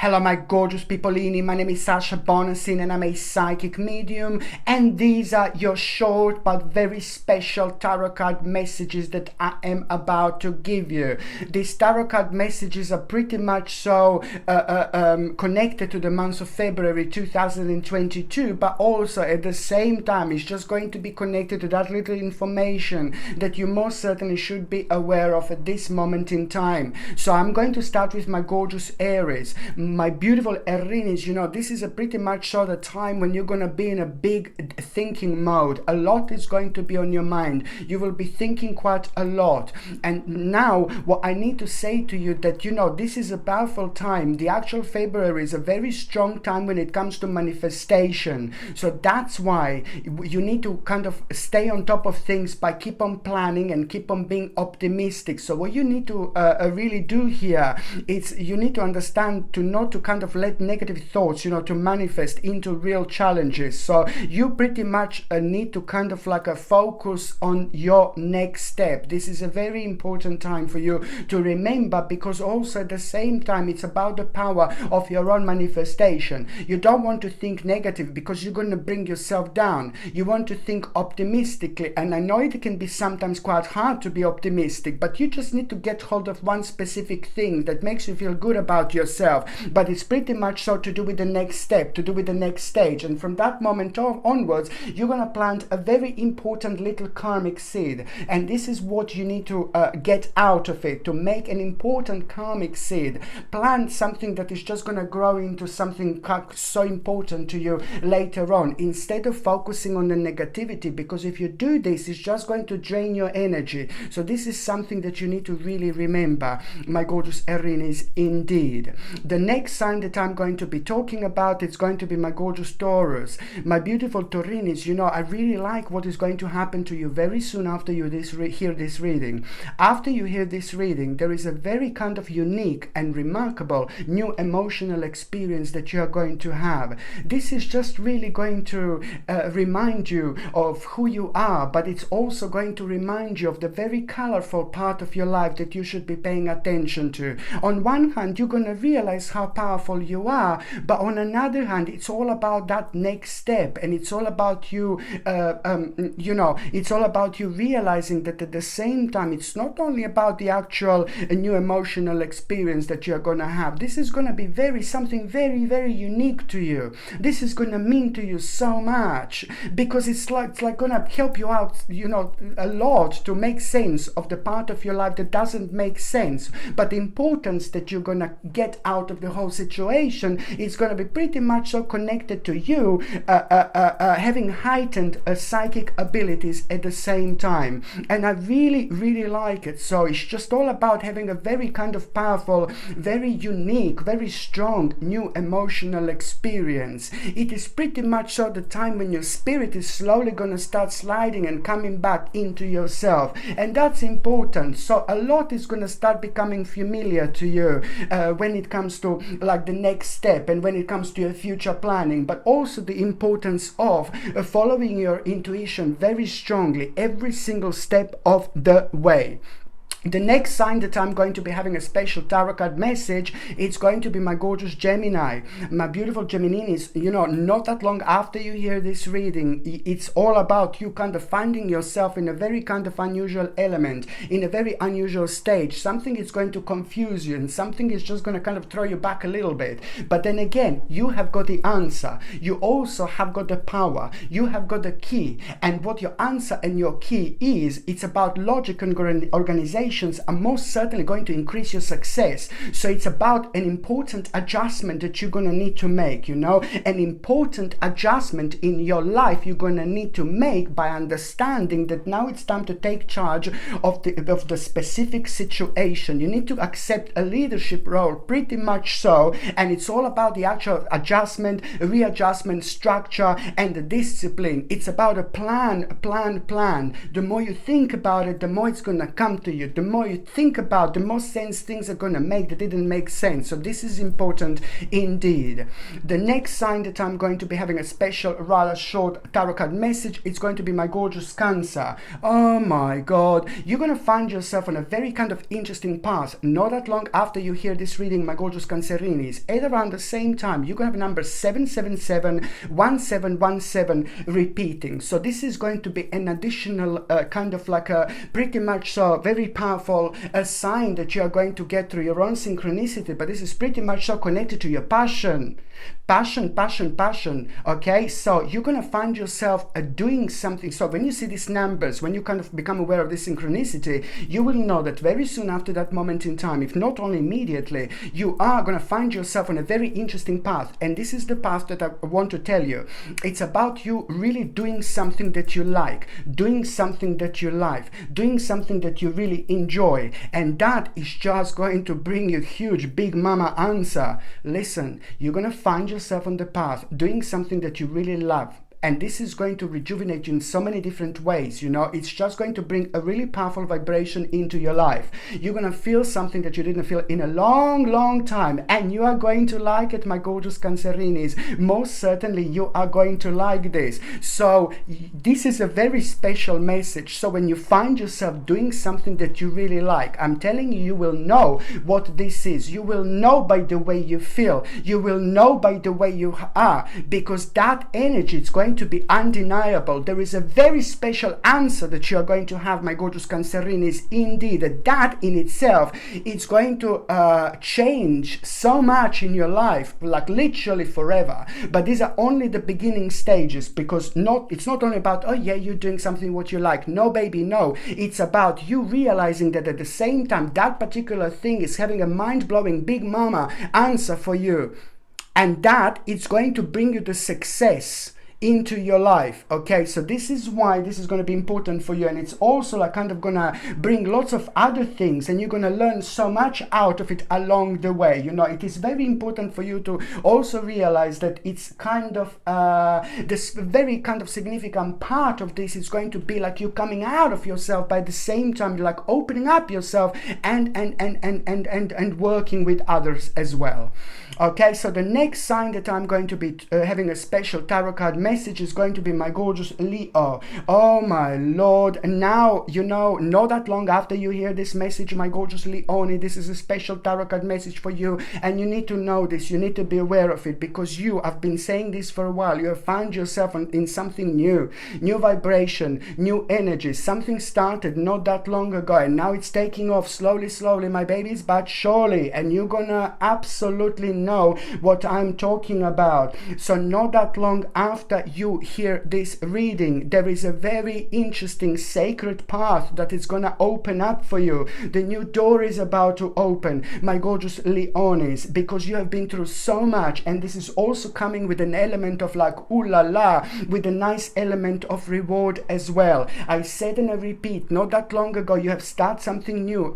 Hello my gorgeous peopleini, my name is Sasha Bonasin and I'm a psychic medium, and these are your short but very special tarot card messages that I am about to give you. These tarot card messages are pretty much so connected to the month of February 2022, but also at the same time it's just going to be connected to that little information that you most certainly should be aware of at this moment in time. So I'm going to start with my gorgeous Aries. My beautiful Aries, you know, this is a pretty much so the time when you're going to be in a big thinking mode. A lot is going to be on your mind. You will be thinking quite a lot. And now what I need to say to you that, you know, this is a powerful time. The actual February is a very strong time when it comes to manifestation. So that's why you need to kind of stay on top of things by keep on planning and keep on being optimistic. So what you need to really do here is you need to understand to not to kind of let negative thoughts, you know, to manifest into real challenges. So you pretty much need to kind of like focus on your next step. This is a very important time for you to remember, because also at the same time it's about the power of your own manifestation. You don't want to think negative because you're going to bring yourself down. You want to think optimistically, and I know it can be sometimes quite hard to be optimistic, but you just need to get hold of one specific thing that makes you feel good about yourself. But it's pretty much so to do with the next step, to do with the next stage. And from that moment onwards, you're going to plant a very important little karmic seed. And this is what you need to get out of it, to make an important karmic seed. Plant something that is just going to grow into something so important to you later on, instead of focusing on the negativity, because if you do this, it's just going to drain your energy. So this is something that you need to really remember, my gorgeous Aries, indeed. The next sign that I'm going to be talking about, it's going to be my gorgeous Taurus. My beautiful Taurinis, you know, I really like what is going to happen to you very soon after you hear this reading. After you hear this reading, there is a very kind of unique and remarkable new emotional experience that you are going to have. This is just really going to remind you of who you are, but it's also going to remind you of the very colorful part of your life that you should be paying attention to. On one hand, you're going to realize how powerful you are, but on another hand, it's all about that next step, and it's all about you you know, it's all about you realizing that at the same time it's not only about the actual new emotional experience that you're going to have. This is going to be something very, very unique to you. This is going to mean to you so much, because it's like going to help you out, you know, a lot to make sense of the part of your life that doesn't make sense. But the importance that you're going to get out of the whole situation is going to be pretty much so connected to you having heightened psychic abilities at the same time. And I really, really like it. So it's just all about having a very kind of powerful, very unique, very strong new emotional experience. It is pretty much so the time when your spirit is slowly going to start sliding and coming back into yourself, and that's important. So a lot is going to start becoming familiar to you when it comes to like the next step, and when it comes to your future planning, but also the importance of following your intuition very strongly every single step of the way. The next sign that I'm going to be having a special tarot card message, it's going to be my gorgeous Gemini. My beautiful Gemininis, you know, not that long after you hear this reading, it's all about you kind of finding yourself in a very kind of unusual element, in a very unusual stage. Something is going to confuse you, and something is just going to kind of throw you back a little bit. But then again, you have got the answer. You also have got the power. You have got the key. And what your answer and your key is, it's about logic and organization. Are most certainly going to increase your success. So it's about an important adjustment that you're going to need to make, you know, an important adjustment in your life you're going to need to make by understanding that now it's time to take charge of the specific situation. You need to accept a leadership role, pretty much so, and it's all about the actual adjustment, readjustment, structure, and the discipline. It's about a plan. The more you think about it, the more it's going to come to you. the more you think about, the more sense things are going to make that didn't make sense. So this is important indeed. The next sign that I'm going to be having a special, rather short tarot card message, it's going to be my gorgeous Cancer. Oh my God, you're going to find yourself on a very kind of interesting path. Not that long after you hear this reading, my gorgeous Cancerinis, at around the same time, you're going to have number 777, 1717 repeating. So this is going to be an additional kind of like a pretty much so very powerful sign that you are going to get through your own synchronicity, but this is pretty much so connected to your passion. Passion. Okay, so you're gonna find yourself doing something. So when you see these numbers, when you kind of become aware of this synchronicity, you will know that very soon after that moment in time, if not only immediately, you are gonna find yourself on a very interesting path. And this is the path that I want to tell you. It's about you really doing something that you like, doing something that you like, doing something that you really enjoy, and that is just going to bring you huge big mama answer. Listen, you're gonna find yourself on the path doing something that you really love, and this is going to rejuvenate you in so many different ways. You know, it's just going to bring a really powerful vibration into your life. You're going to feel something that you didn't feel in a long time, and you are going to like it, my gorgeous Cancerinis. Most certainly you are going to like this. So this is a very special message. So when you find yourself doing something that you really like, I'm telling you, you will know what this is. You will know by the way you feel. You will know by the way you are, because that energy is going to be undeniable. There is a very special answer that you are going to have, my gorgeous Cancerinis. Indeed, that in itself, it's going to change so much in your life, like literally forever. But these are only the beginning stages, because it's not only about, oh yeah, you're doing something what you like. No, baby, no. It's about you realizing that at the same time, that particular thing is having a mind-blowing big mama answer for you. And that it's going to bring you the success into your life. Okay, so this is why this is going to be important for you, and it's also like kind of gonna bring lots of other things, and you're going to learn so much out of it along the way. You know, it is very important for you to also realize that it's kind of this very kind of significant part of this is going to be like you coming out of yourself, by the same time you're like opening up yourself and working with others as well. Okay, so the next sign that I'm going to be having a special tarot card message is going to be my gorgeous Leo. Oh my Lord. Now, you know, not that long after you hear this message, my gorgeous Leone, this is a special tarot card message for you, and you need to know this. You need to be aware of it, because I've been saying this for a while. You have found yourself in something new vibration, new energy. Something started not that long ago, and now it's taking off slowly, my babies, but surely, and you're gonna absolutely know what I'm talking about. So not that long after you hear this reading, there is a very interesting sacred path that is gonna open up for you. The new door is about to open, my gorgeous Leones, because you have been through so much, and this is also coming with an element of like ooh la la, with a nice element of reward as well. I said and I repeat, not that long ago you have started something new,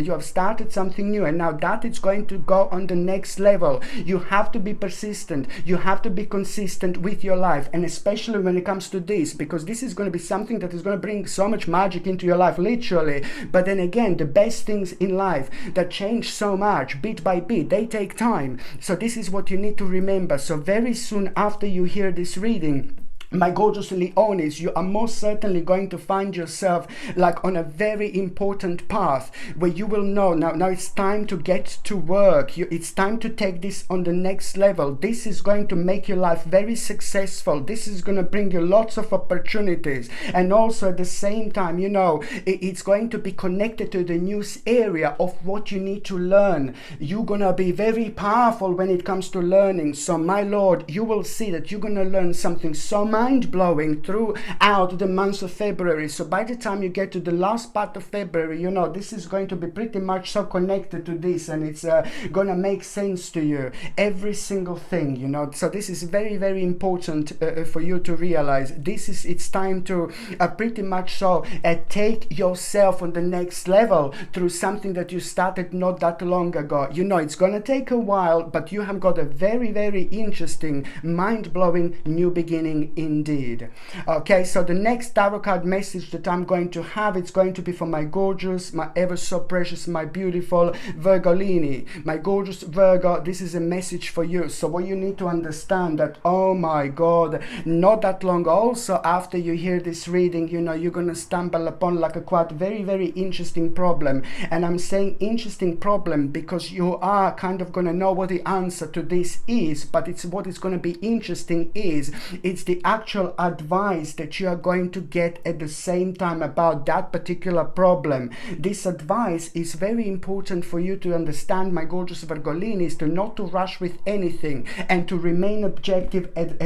and now that it's going to go on the next level. You have to be persistent, you have to be consistent with your life, and especially when it comes to this, because this is going to be something that is going to bring so much magic into your life, literally. But then again, the best things in life that change so much bit by bit, they take time. So this is what you need to remember. So very soon after you hear this reading, my gorgeous Leones, you are most certainly going to find yourself like on a very important path where you will know now it's time to get to work. It's time to take this on the next level. This is going to make your life very successful. This is going to bring you lots of opportunities, and also at the same time, you know, it's going to be connected to the new area of what you need to learn. You're going to be very powerful when it comes to learning. So my Lord, you will see that you're going to learn something so mind-blowing throughout the month of February. So by the time you get to the last part of February, you know, this is going to be pretty much so connected to this, and it's gonna make sense to you, every single thing, you know. So this is very, very important for you to realize. It's time to pretty much so take yourself on the next level through something that you started not that long ago. You know, it's gonna take a while, but you have got a very, very interesting, mind-blowing new beginning in indeed. Okay, so the next tarot card message that I'm going to have, it's going to be for my gorgeous, my ever so precious, my beautiful Virgolini. My gorgeous Virgo, this is a message for you. So what you need to understand that, oh my God, not that long also after you hear this reading, you know, you're going to stumble upon like a quite very interesting problem. And I'm saying interesting problem because you are kind of going to know what the answer to this is, but it's what is going to be interesting is it's the actual advice that you are going to get at the same time about that particular problem. This advice is very important for you to understand, my gorgeous Virgolini, is to not to rush with anything and to remain objective at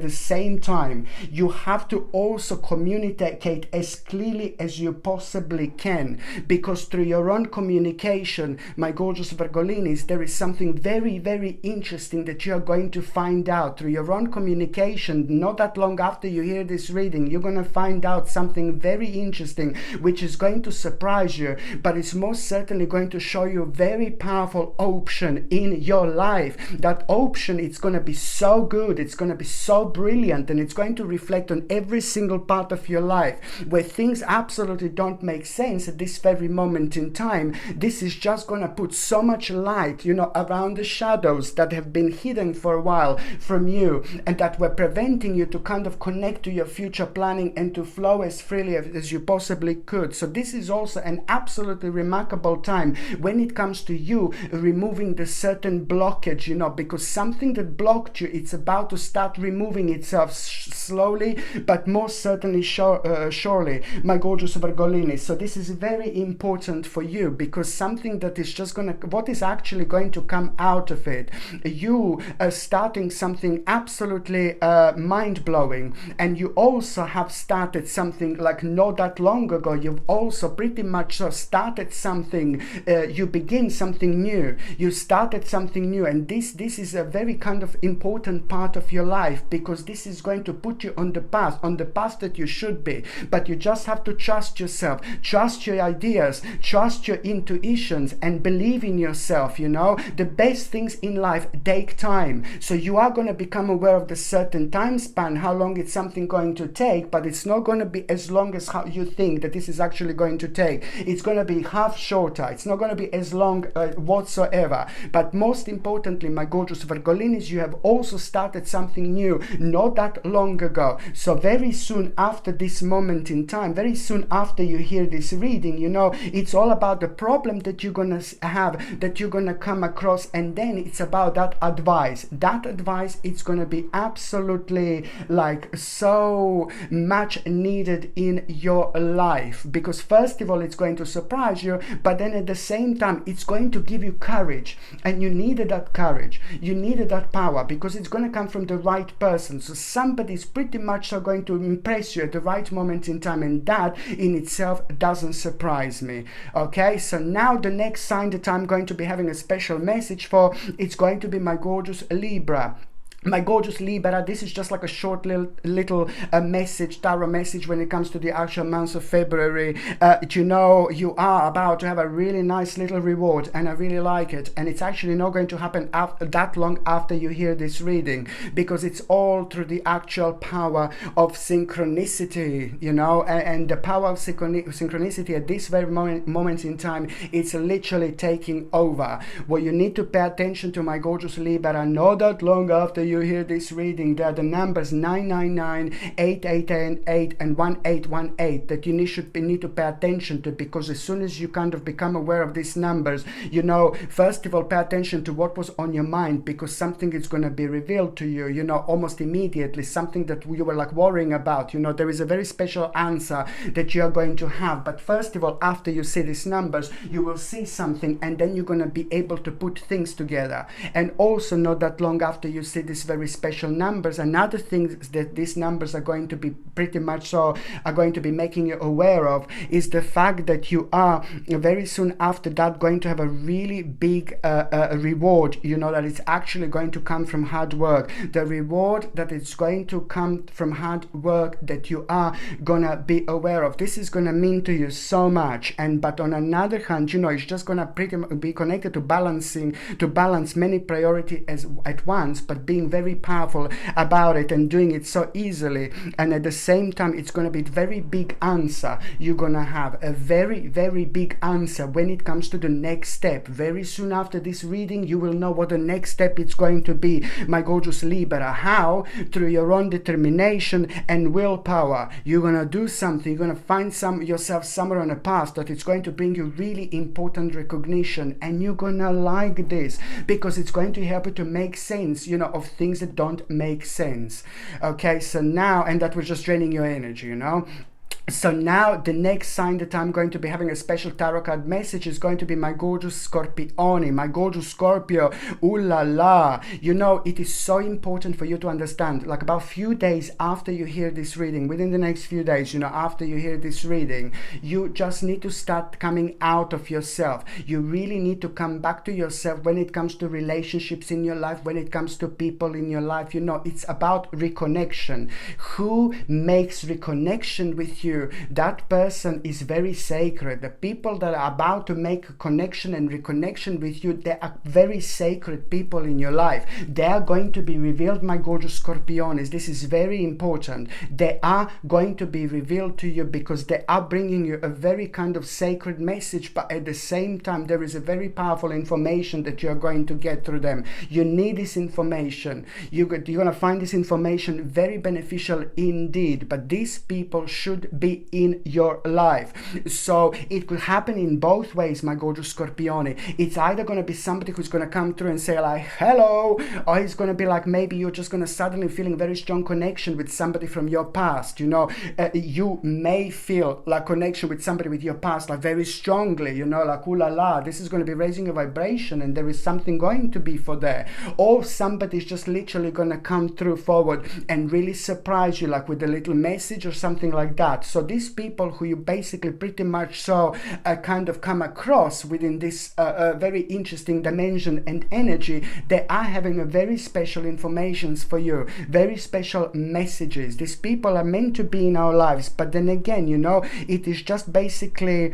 the same time. You have to also communicate as clearly as you possibly can, because through your own communication, my gorgeous Virgolinis, there is something very interesting that you are going to find out through your own communication. Not that long after you hear this reading, you're going to find out something very interesting which is going to surprise you, but it's most certainly going to show you a very powerful option in your life. That option, it's going to be so good, it's going to be so brilliant, and it's going to reflect on every single part of your life where things absolutely don't make sense at this very moment in time. This is just going to put so much light, you know, around the shadows that have been hidden for a while from you and that were preventing you to kind of connect to your future planning and to flow as freely as you possibly could. So this is also an absolutely remarkable time when it comes to you removing the certain blockage, you know, because something that blocked you, it's about to start removing itself slowly, but most certainly surely, my gorgeous Virgolini. So this is very important for you, because something that is just gonna, what is actually going to come out of it, you are starting something absolutely mind-blowing, and you also have started something like not that long ago. You've also pretty much started something, you begin something new, you started something new, and this is a very kind of important part of your life, because this is going to put you on the path that you should be. But you just have to trust yourself, trust your ideas, trust your intuitions, and believe in yourself. You know, the best things in life take time, so you are going to become aware of the certain time span, how long it's something going to take, but it's not going to be as long as how you think that this is actually going to take. It's going to be half shorter, it's not going to be as long whatsoever. But most importantly, my gorgeous Virgolinis, you have also started something new not that long ago. So very soon after this moment in time, very soon after you hear this reading, you know, it's all about the problem that you're gonna have, that you're gonna come across, and then it's about that advice. That advice, it's gonna be absolutely like so much needed in your life, because first of all, it's going to surprise you, but then at the same time, it's going to give you courage, and you needed that courage, you needed that power, because it's going to come from the right person. So somebody's pretty much going to impress you at the right moment in time, and that in itself doesn't surprise me. Okay, so now the next sign that I'm going to be having a special message for, it's going to be my gorgeous Libra. My gorgeous Libra, this is just like a short little message, tarot message when it comes to the actual month of February. You know, you are about to have a really nice little reward, and I really like it. And it's actually not going to happen that long after you hear this reading, because it's all through the actual power of synchronicity, you know, and the power of synchronicity at this very moment in time, it's literally taking over. What you need to pay attention to, my gorgeous Libra, not that long after you hear this reading, there are the numbers 999, 8888 and 1818 that you need to pay attention to, because as soon as you kind of become aware of these numbers, you know, first of all, pay attention to what was on your mind, because something is going to be revealed to you, you know, almost immediately, something that you were like worrying about. You know, there is a very special answer that you are going to have. But first of all, after you see these numbers, you will see something, and then you're going to be able to put things together. And also, not that long after you see this very special numbers, another thing that these numbers are going to be pretty much so are going to be making you aware of is the fact that you are very soon after that going to have a really big reward, you know, that it's actually going to come from hard work. The reward that it's going to come from hard work that you are gonna be aware of, this is gonna mean to you so much. And but on another hand, you know, it's just gonna pretty be connected to balance many priorities at once, but being very powerful about it and doing it so easily. And at the same time, it's going to be a very big answer. You're going to have a very, very big answer when it comes to the next step. Very soon after this reading, you will know what the next step is going to be, my gorgeous Libra. How? Through your own determination and willpower. You're going to do something. You're going to find yourself somewhere on a path that it's going to bring you really important recognition, and you're going to like this because it's going to help you to make sense, you know, of things that don't make sense. Okay, so now, and that was just draining your energy, you know. So now the next sign that I'm going to be having a special tarot card message is going to be my gorgeous Scorpione, my gorgeous Scorpio. Ooh la la. You know, it is so important for you to understand, like about a few days after you hear this reading, within the next few days, you know, after you hear this reading, you just need to start coming out of yourself. You really need to come back to yourself when it comes to relationships in your life, when it comes to people in your life. You know, it's about reconnection. Who makes reconnection with you? That person is very sacred. The people that are about to make a connection and reconnection with you, they are very sacred people in your life. They are going to be revealed, my gorgeous Scorpiones. This is very important. They are going to be revealed to you because they are bringing you a very kind of sacred message, but at the same time there is a very powerful information that you're going to get through them. You need this information. You're going to find this information very beneficial indeed, but these people should be in your life. So it could happen in both ways, my gorgeous Scorpione. It's either going to be somebody who's going to come through and say like hello, or it's going to be like maybe you're just going to suddenly feeling very strong connection with somebody from your past. You know, you may feel like connection with somebody with your past like very strongly, you know, like ooh la la, this is going to be raising your vibration and there is something going to be for there. Or somebody's just literally going to come through forward and really surprise you like with a little message or something like that. So these people who you basically pretty much so kind of come across within this very interesting dimension and energy, they are having a very special informations for you, very special messages. These people are meant to be in our lives, but then again, you know, it is just basically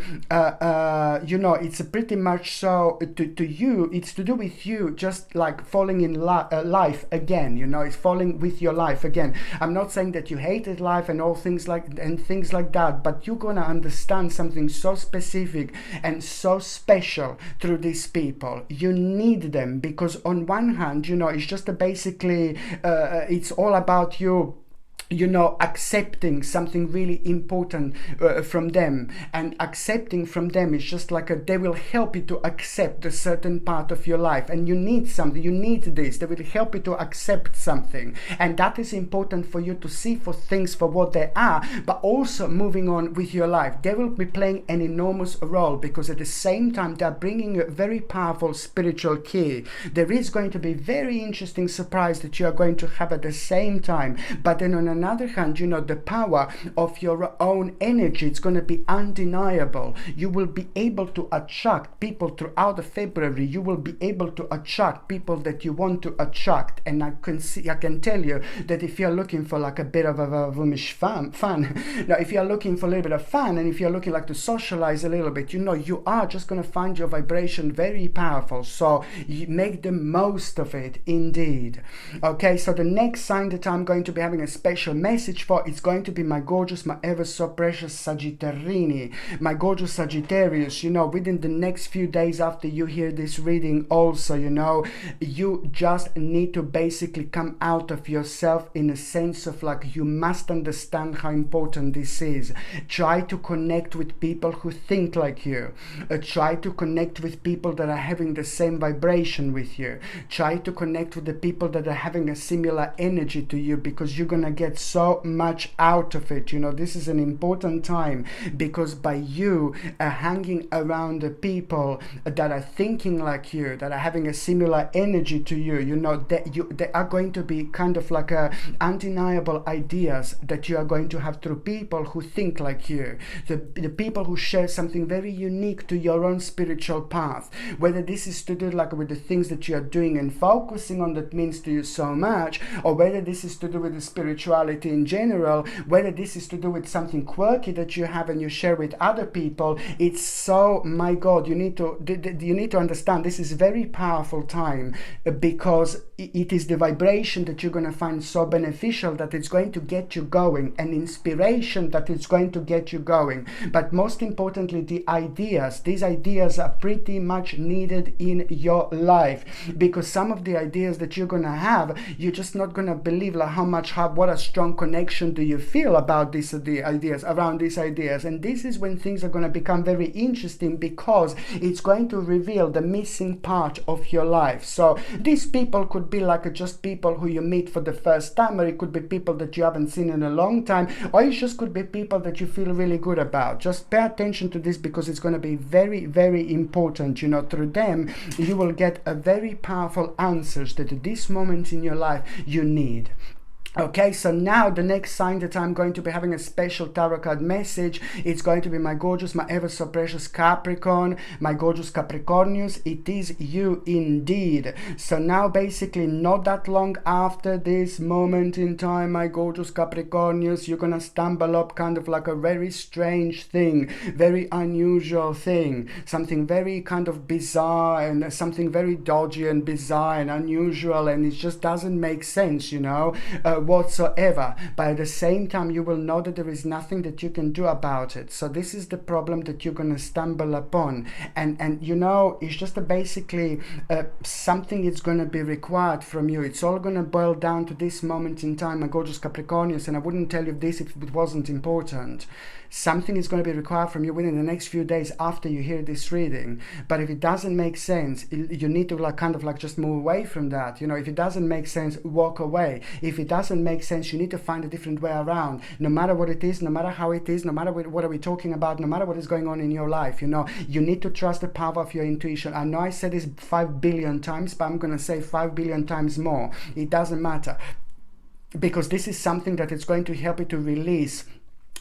you know, it's pretty much so to you, it's to do with you just like falling in life again, you know, it's falling with your life again. I'm not saying that you hated life and all things like that, but you're gonna understand something so specific and so special through these people. You need them because on one hand, you know, it's just basically it's all about you know, accepting something really important from them, and accepting from them is just like they will help you to accept a certain part of your life, and you need something, you need this, they will help you to accept something, and that is important for you to see for things for what they are, but also moving on with your life. They will be playing an enormous role because at the same time they're bringing you a very powerful spiritual key. There is going to be very interesting surprise that you are going to have at the same time, but then on another hand, you know, the power of your own energy, it's going to be undeniable. You will be able to attract people throughout February. You will be able to attract people that you want to attract, and I can tell you that if you're looking for like a bit of a fun now, if you're looking for a little bit of fun, and if you're looking like to socialize a little bit, you know, you are just going to find your vibration very powerful, so you make the most of it indeed. Okay, so the next sign that I'm going to be having a special message for, it's going to be my gorgeous, my ever so precious Sagittarini, my gorgeous Sagittarius. You know, within the next few days after you hear this reading also, you know, you just need to basically come out of yourself in a sense of like you must understand how important this is. Try to connect with people who think like you. Try to connect with people that are having the same vibration with you. Try to connect with the people that are having a similar energy to you, because you're gonna get so much out of it. You know, this is an important time, because by you hanging around the people that are thinking like you, that are having a similar energy to you, you know, they are going to be kind of like undeniable ideas that you are going to have through people who think like you, the people who share something very unique to your own spiritual path, whether this is to do like with the things that you are doing and focusing on that means to you so much, or whether this is to do with the spirituality in general, whether this is to do with something quirky that you have and you share with other people. It's so, my God, you need to understand this is a very powerful time, because it is the vibration that you're going to find so beneficial that it's going to get you going, and inspiration that it's going to get you going. But most importantly, the ideas. These ideas are pretty much needed in your life, because some of the ideas that you're going to have, you're just not going to believe like what a strong connection do you feel about the ideas, around these ideas. And this is when things are going to become very interesting, because it's going to reveal the missing part of your life. So these people could be like just people who you meet for the first time, or it could be people that you haven't seen in a long time, or it just could be people that you feel really good about. Just pay attention to this, because it's going to be very, very important. You know, through them you will get a very powerful answers that at this moment in your life you need. Okay, so now the next sign that I'm going to be having a special tarot card message, it's going to be my gorgeous, my ever so precious Capricorn, my gorgeous Capricornius. It is you indeed. So now basically not that long after this moment in time, my gorgeous Capricornius, you're gonna stumble up kind of like a very strange thing, very unusual thing, something very kind of bizarre, and something very dodgy and bizarre and unusual, and it just doesn't make sense, you know, whatsoever. But at the same time, you will know that there is nothing that you can do about it. So this is the problem that you're going to stumble upon, and you know, it's just basically something is going to be required from you. It's all going to boil down to this moment in time, my gorgeous Capricornius, and I wouldn't tell you this if it wasn't important. Something is going to be required from you within the next few days after you hear this reading. But if it doesn't make sense, you need to kind of just move away from that. You know, if it doesn't make sense, walk away. If it doesn't make sense, you need to find a different way around. No matter what it is, no matter how it is, no matter what are we talking about, no matter what is going on in your life, you know, you need to trust the power of your intuition. I know I said this 5 billion times, but I'm going to say 5 billion times more. It doesn't matter, because this is something that is going to help you to release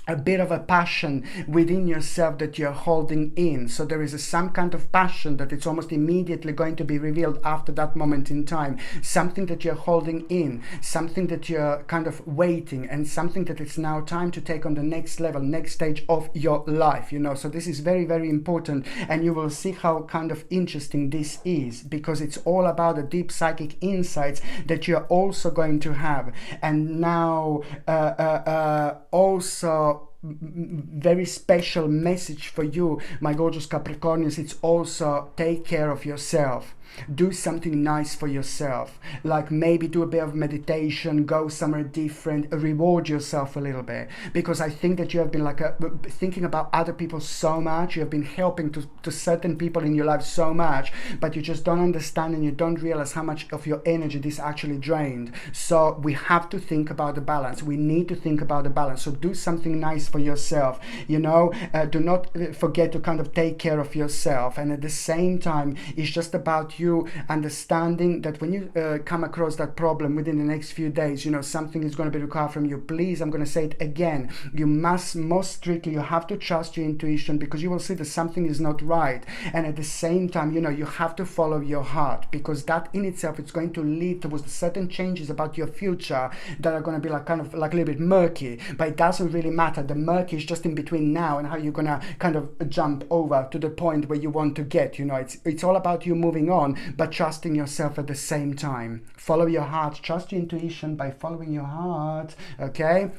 a bit of a passion within yourself that you're holding in. So there is some kind of passion that it's almost immediately going to be revealed after that moment in time. Something that you're holding in, something that you're kind of waiting, and something that it's now time to take on the next level, next stage of your life, you know. So this is very, very important, and you will see how kind of interesting this is, because it's all about the deep psychic insights that you're also going to have. And now also very special message for you, my gorgeous Capricornians. It's also take care of yourself. Do something nice for yourself, like maybe do a bit of meditation, go somewhere different, reward yourself a little bit, because I think that you have been thinking about other people so much. You have been helping to certain people in your life so much, but you just don't understand, and you don't realize how much of your energy this actually drained. So we have to think about the balance. We need to think about the balance. So do something nice for yourself, you know. Do not forget to kind of take care of yourself, and at the same time, it's just about you understanding that when you come across that problem within the next few days, you know, something is going to be required from you. Please, I'm going to say it again, you must most strictly, you have to trust your intuition, because you will see that something is not right. And at the same time, you know, you have to follow your heart, because that in itself is going to lead towards certain changes about your future that are going to be kind of a little bit murky. But it doesn't really matter. The murky is just in between now and how you're going to kind of jump over to the point where you want to get. You know, it's all about you moving on, but trusting yourself at the same time. Follow your heart. Trust your intuition by following your heart. Okay?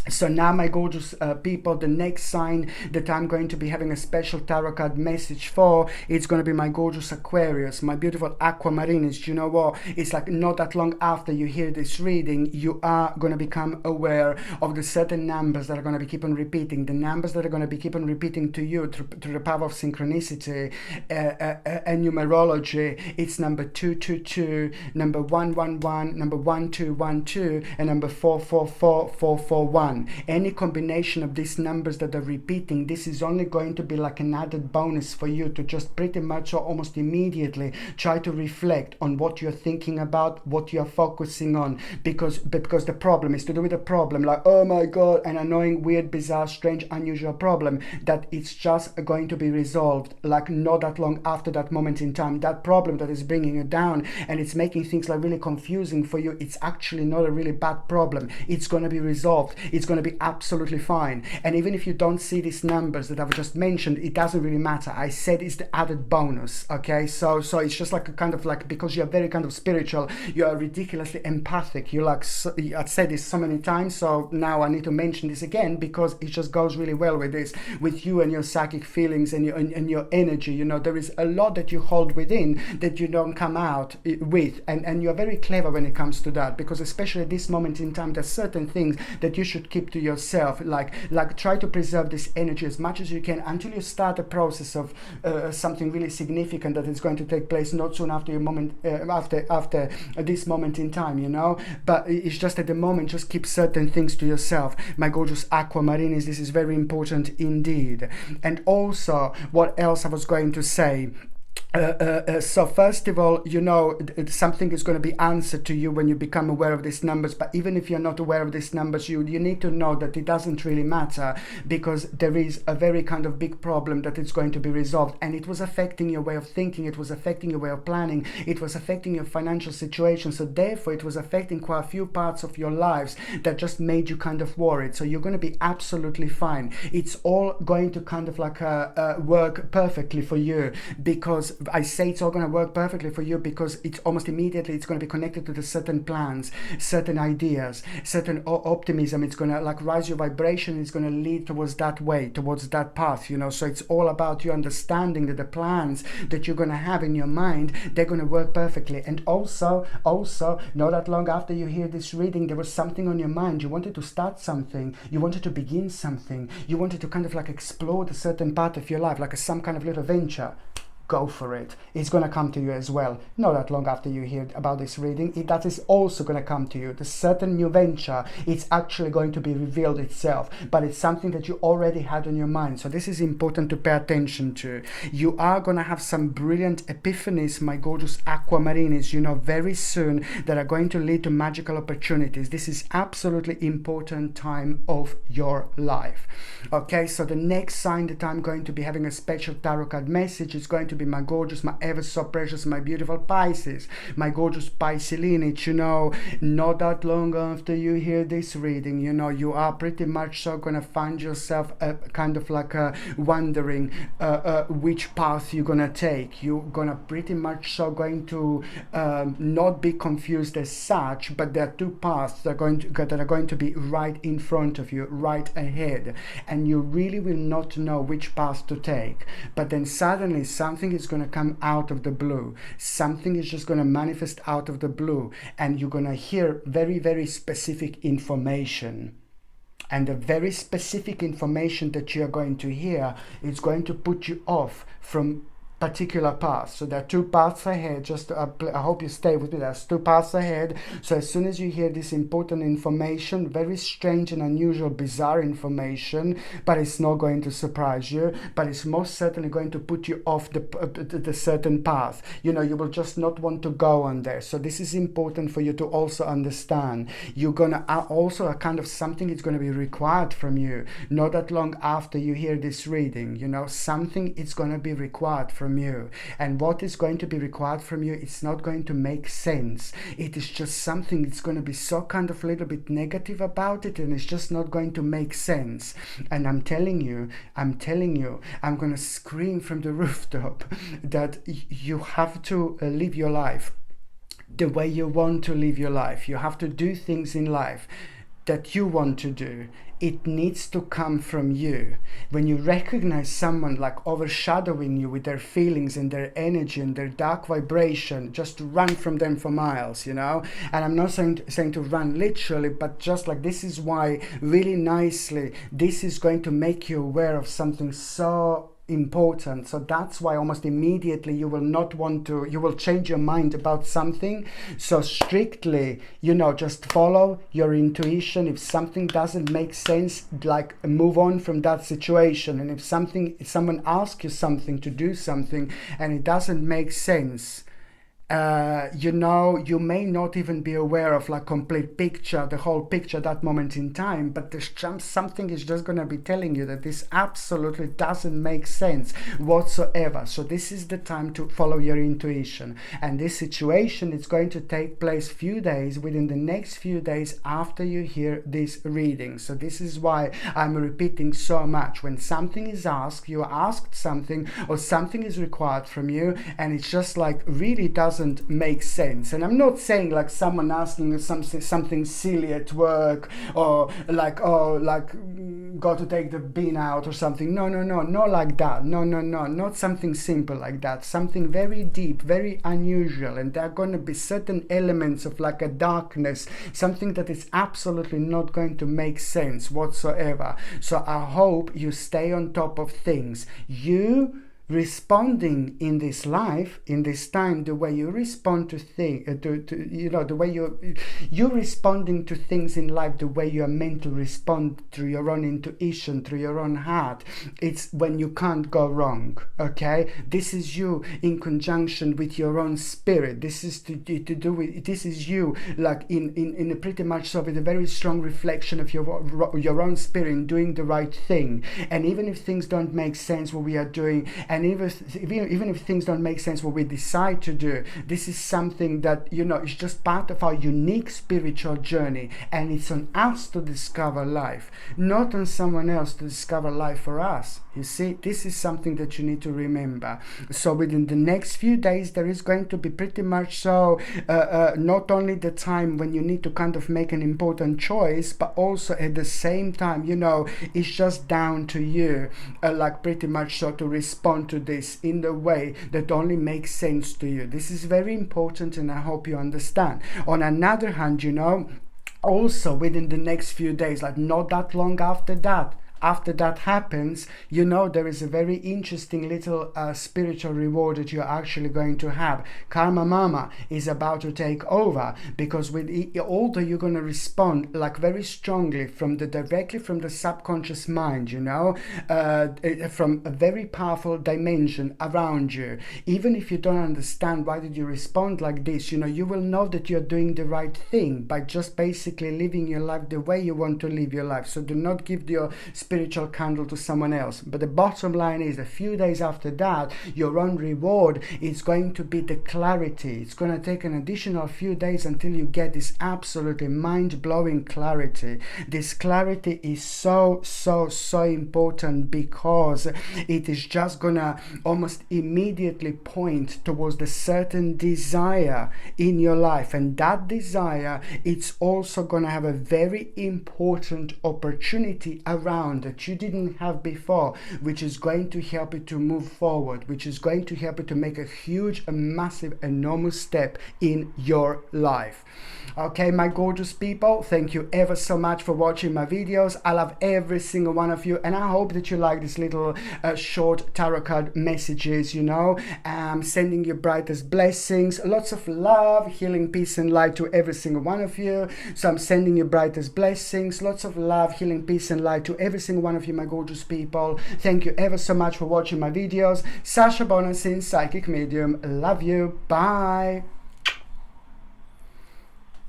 So now, my gorgeous people, the next sign that I'm going to be having a special tarot card message for, it's going to be my gorgeous Aquarius, my beautiful aquamarines. You know what? It's like not that long after you hear this reading, you are going to become aware of the certain numbers that are going to be keep on repeating. The numbers that are going to be keep on repeating to you through the power of synchronicity and numerology. It's number 222, number 111, number 1212, and number 444441. Any combination of these numbers that are repeating, this is only going to be like an added bonus for you to just pretty much or almost immediately try to reflect on what you're thinking about, what you're focusing on, because the problem is to do with a problem like, oh my god, an annoying, weird, bizarre, strange, unusual problem, that it's just going to be resolved like not that long after that moment in time. That problem that is bringing you down and it's making things like really confusing for you, it's actually not a really bad problem. It's going to be resolved. It's it's going to be absolutely fine. And even if you don't see these numbers that I've just mentioned, it doesn't really matter. I said it's the added bonus, okay? So it's just like a kind of like, because you're very kind of spiritual, you are ridiculously empathic. You like, I've said this so many times, so now I need to mention this again because it just goes really well with this, with you and your psychic feelings and your energy. You know, there is a lot that you hold within that you don't come out with, and you're very clever when it comes to that, because especially at this moment in time, there's certain things that you should keep to yourself, like try to preserve this energy as much as you can until you start a process of something really significant that is going to take place not soon after your moment, after this moment in time, you know. But it's just at the moment, just keep certain things to yourself, my gorgeous aquamarines. This is very important indeed. And also, what else I was going to say, so first of all, you know, something is going to be answered to you when you become aware of these numbers. But even if you're not aware of these numbers, you need to know that it doesn't really matter, because there is a very kind of big problem that is going to be resolved, and it was affecting your way of thinking, it was affecting your way of planning, it was affecting your financial situation. So therefore it was affecting quite a few parts of your lives that just made you kind of worried. So you're going to be absolutely fine. It's all going to kind of like work perfectly for you, because I say it's all going to work perfectly for you because it's almost immediately it's going to be connected to the certain plans, certain ideas, certain optimism. It's going to like rise your vibration. It's going to lead towards that way, towards that path, you know. So it's all about you understanding that the plans that you're going to have in your mind, they're going to work perfectly. And also not that long after you hear this reading, there was something on your mind. You wanted to start something, you wanted to begin something, you wanted to kind of like explore a certain part of your life, like some kind of little venture. Go for it. It's going to come to you as well. Not that long after you hear about this reading, that is also going to come to you. The certain new venture, it's actually going to be revealed itself, but it's something that you already had on your mind. So this is important to pay attention to. You are going to have some brilliant epiphanies, my gorgeous aquamarines, you know, very soon, that are going to lead to magical opportunities. This is absolutely important time of your life. Okay, so the next sign that I'm going to be having a special tarot card message is going to be my gorgeous, my ever so precious, my beautiful Pisces, my gorgeous Pisces lineage. You know, not that long after you hear this reading, you know, you are pretty much so gonna find yourself kind of like wondering which path you're gonna take. You're gonna pretty much so going to not be confused as such, but there are two paths that are going to be right in front of you, right ahead, and you really will not know which path to take. But then suddenly something is going to come out of the blue. Something is just going to manifest out of the blue, and you're going to hear very, very specific information. And the very specific information that you're going to hear is going to put you off from particular paths. So there are two paths ahead. Just I hope you stay with me. There's two paths ahead. So as soon as you hear this important information, very strange and unusual, bizarre information, but it's not going to surprise you, but it's most certainly going to put you off the certain path. You know, you will just not want to go on there. So this is important for you to also understand. You're gonna also a kind of something is going to be required from you. Not that long after you hear this reading, you know, something is going to be required from you, and what is going to be required from you, it's not going to make sense. It is just something that's going to be so kind of a little bit negative about it, and it's just not going to make sense. And I'm telling you, I'm going to scream from the rooftop that you have to live your life the way you want to live your life. You have to do things in life that you want to do. It needs to come from you. When you recognize someone like overshadowing you with their feelings and their energy and their dark vibration, just run from them for miles, you know. And I'm not saying to run literally, but just like this is why really nicely this is going to make you aware of something so important. So that's why almost immediately you will not want to, you will change your mind about something. So strictly, you know, just follow your intuition. If something doesn't make sense, like move on from that situation. And if someone asks you something to do something and it doesn't make sense, you know, you may not even be aware of like complete picture, the whole picture at that moment in time, but there's something is just going to be telling you that this absolutely doesn't make sense whatsoever. So this is the time to follow your intuition, and this situation is going to take place few days, within the next few days after you hear this reading. So this is why I'm repeating so much. When something is asked, you asked something, or something is required from you, and it's just like really doesn't make sense. And I'm not saying like someone asking something silly at work, or like, oh, like got to take the bin out or something. No, not like that. No, not something simple like that. Something very deep, very unusual, and there are going to be certain elements of like a darkness, something that is absolutely not going to make sense whatsoever. So I hope you stay on top of things. You responding in this life, in this time, the way you respond to things, you know, the way you're responding to things in life, the way you are meant to respond through your own intuition, through your own heart. It's when you can't go wrong. Okay, this is you in conjunction with your own spirit. This is to do with, this is you like in a pretty much so with a very strong reflection of your own spirit in doing the right thing. And even if things don't make sense what we are doing, and even if things don't make sense what we decide to do, this is something that, you know, is just part of our unique spiritual journey, and it's on us to discover life, not on someone else to discover life for us. You see, this is something that you need to remember. So within the next few days there is going to be pretty much so not only the time when you need to kind of make an important choice, but also at the same time, you know, it's just down to you like pretty much so to respond to this in the way that only makes sense to you. This is very important, and I hope you understand. On another hand, you know, also within the next few days, like not that long after that happens, you know, there is a very interesting little spiritual reward that you're actually going to have. Karma Mama is about to take over, because with although you're going to respond like very strongly directly from the subconscious mind, you know, from a very powerful dimension around you. Even if you don't understand why did you respond like this, you know, you will know that you're doing the right thing by just basically living your life the way you want to live your life. So do not give your spiritual candle to someone else. But the bottom line is, a few days after that, your own reward is going to be the clarity. It's going to take an additional few days until you get this absolutely mind-blowing clarity. This clarity is so important, because it is just gonna almost immediately point towards the certain desire in your life, and that desire, it's also gonna have a very important opportunity around that you didn't have before, which is going to help you to move forward, which is going to help you to make a huge, a massive, enormous step in your life. Okay, my gorgeous people, thank you ever so much for watching my videos. I love every single one of you, and I hope that you like this little short tarot card messages, you know. Sending you brightest blessings, lots of love, healing, peace and light to every single one of you. So I'm sending you brightest blessings, lots of love, healing, peace and light to every single one of you, my gorgeous people. Thank you ever so much for watching my videos. Sasha Bonasin, Psychic Medium. Love you. Bye.